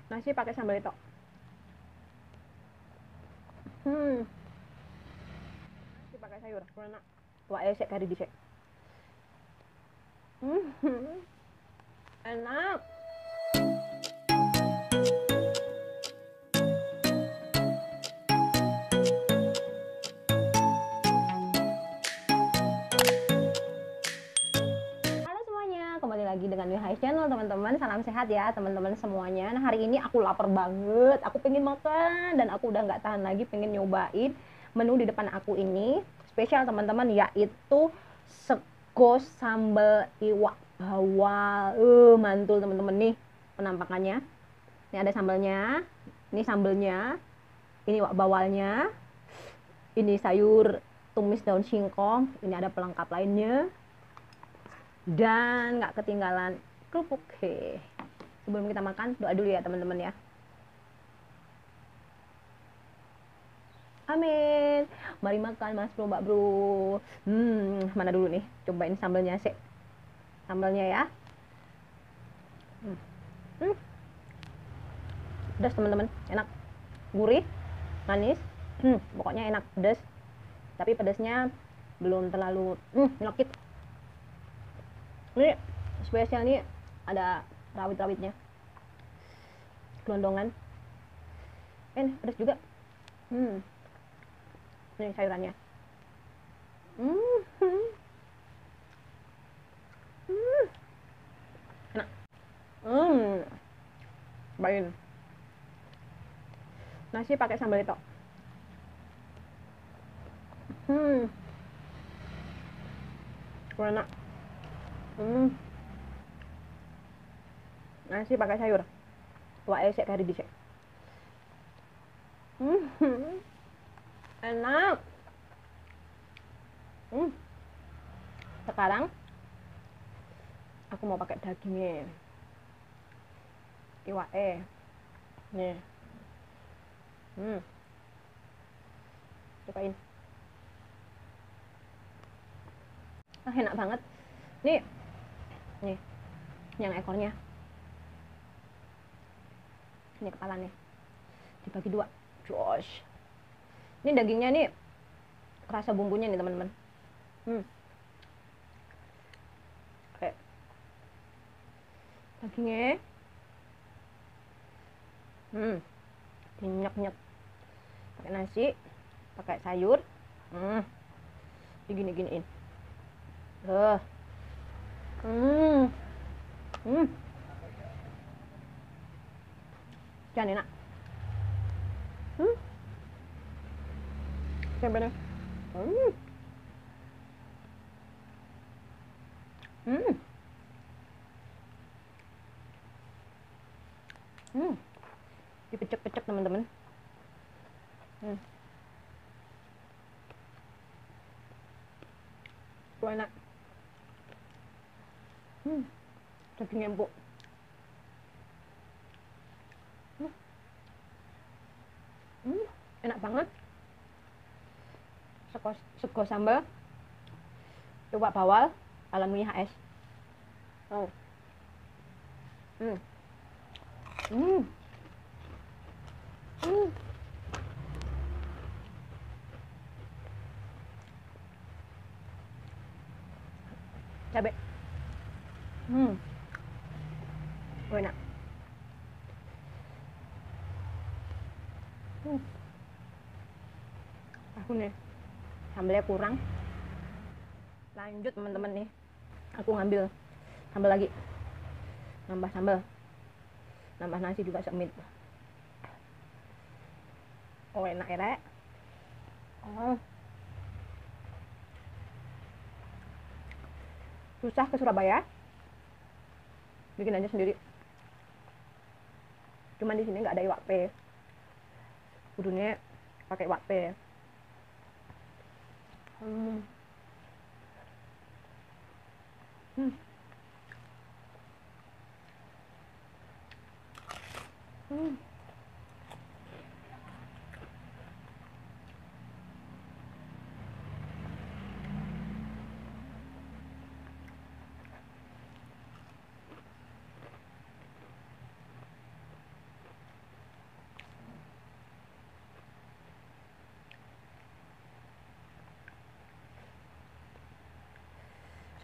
Nasi pakai sambal itu. Nasi pakai sayur. Enak. Wah, esek kari dicek. Enak. Halo semuanya, kembali lagi dengan Wihai Channel teman-teman. Salam sehat ya teman-teman semuanya. Nah, hari ini aku lapar banget, aku pengen makan dan aku udah nggak tahan lagi pengen nyobain menu di depan aku ini. Spesial teman-teman, yaitu sego sambal iwak bawal. Mantul teman-teman nih penampakannya. Ini ada sambalnya, ini sambelnya, ini iwak bawalnya, ini sayur tumis daun singkong, ini ada pelengkap lainnya. Dan nggak ketinggalan kerupuk. Sebelum kita makan, doa dulu ya teman-teman ya. Amin. Mari makan mas bro, mbak bro. Mana dulu nih? Cobain sambalnya sih. Sambalnya ya. Pedas teman-teman, enak. Gurih, manis. Pokoknya enak, pedas. Tapi pedasnya belum terlalu nyelokit. Ini spesial nih, ada rawit-rawitnya, gelondongan. Pedas juga. Ini sayurannya. Enak. Bain. Nasi pakai sambal itu. Enak. Nasi pakai sayur. Wah, esek kari dicek. Enak. Sekarang aku mau pakai dagingnya. Iwak nih. Cobain. Enak banget. Nih yang ekornya. Ini kepalanya. Dibagi dua. Josh. Ini dagingnya nih kerasa bumbunya nih teman-teman. Oke. Dagingnya. Dinyek-nyek. Pakai nasi, pakai sayur. Digini-giniin. Jangan enak. Bener. Dipecek-pecek teman-teman. Enak. Daging empuk. Enak banget. Sego sambal iwak bawal ala mie HS. Cabai. Enak. Aku nih sambalnya kurang, lanjut teman-teman nih, aku ngambil sambal lagi, nambah sambal, nambah nasi juga semit. Enak ya rek. Susah ke Surabaya, bikin aja sendiri. Cuman di sini nggak ada iwak pe, kudunya pakai iwak pe.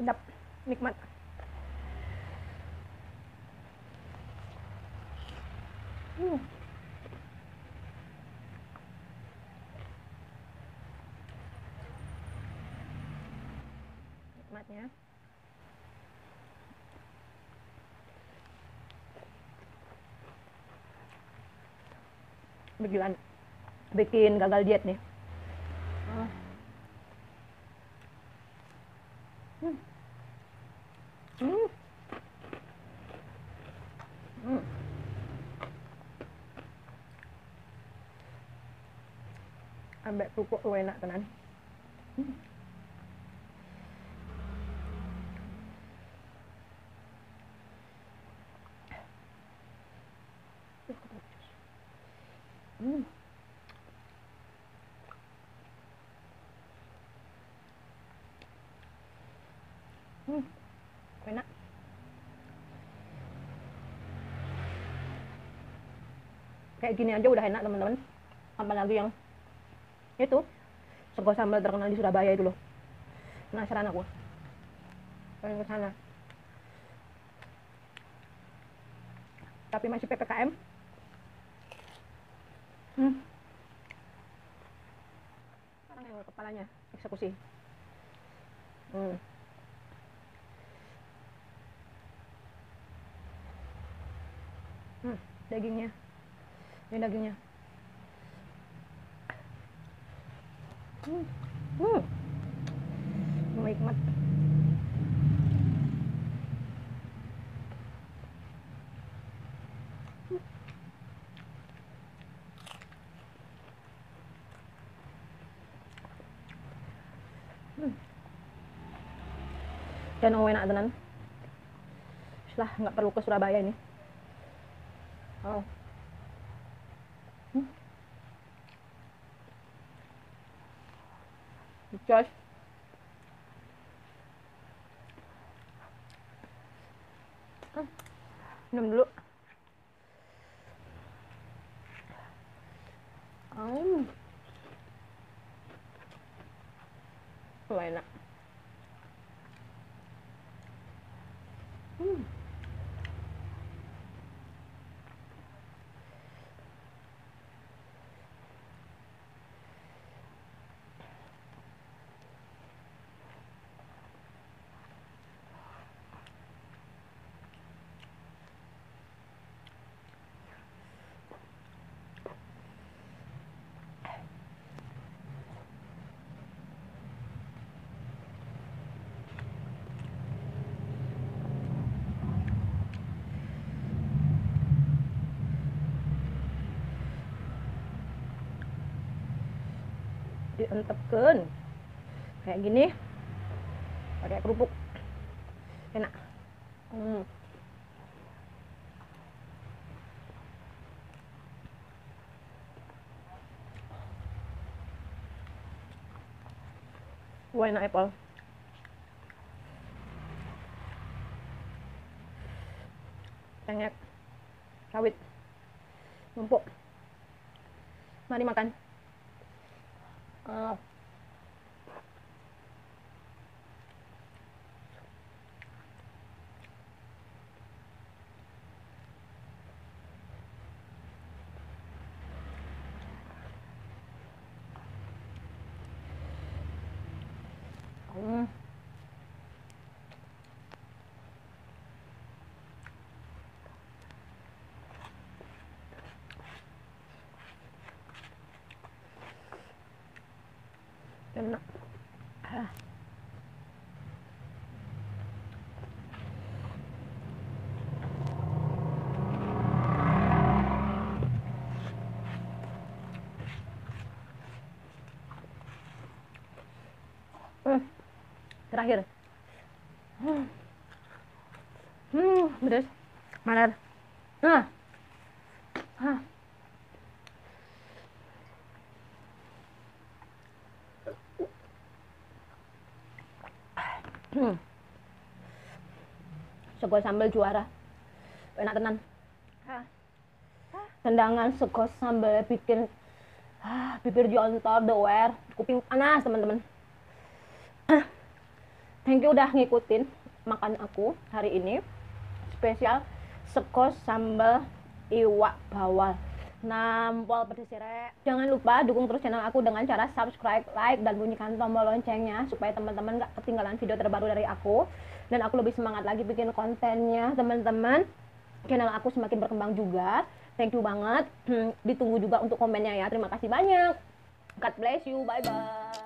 Sedap, nikmat. Nikmatnya. Bikin gagal diet nih. Hmm. Hmm. Hmm. Ambek kerupuk enak tenan. Hmm. Hmm. Hmm. Enak. Kayak gini aja udah enak teman-teman. Apalagi yang itu sego sambal terkenal di Surabaya itu loh. Penasaran aku. Pengen ke sana. Tapi masih PPKM. Sekarang yang kepalanya eksekusi. Dagingnya. Ini dagingnya. Nikmat. Dan enak tenan. Lah nggak perlu ke Surabaya ini. Oh. Josh. Minum dulu. Enak. Dientepkan kayak gini pakai kerupuk enak. Wah enak apple. Cengek sawit numpuk. Mari makan. Enak. Terakhir. Pedas. Manar. Sego sambal juara. Enak tenan. Tendangan sego sambal bikin bibir jontor doer, kuping panas teman-teman. Thank you udah ngikutin makan aku hari ini. Spesial sekos sambal iwak bawal. Nampol pedes rek. Jangan lupa dukung terus channel aku dengan cara subscribe, like, dan bunyikan tombol loncengnya supaya teman-teman gak ketinggalan video terbaru dari aku. Dan aku lebih semangat lagi bikin kontennya, teman-teman. Channel aku semakin berkembang juga. Thank you banget. Ditunggu juga untuk komennya ya. Terima kasih banyak. God bless you. Bye-bye.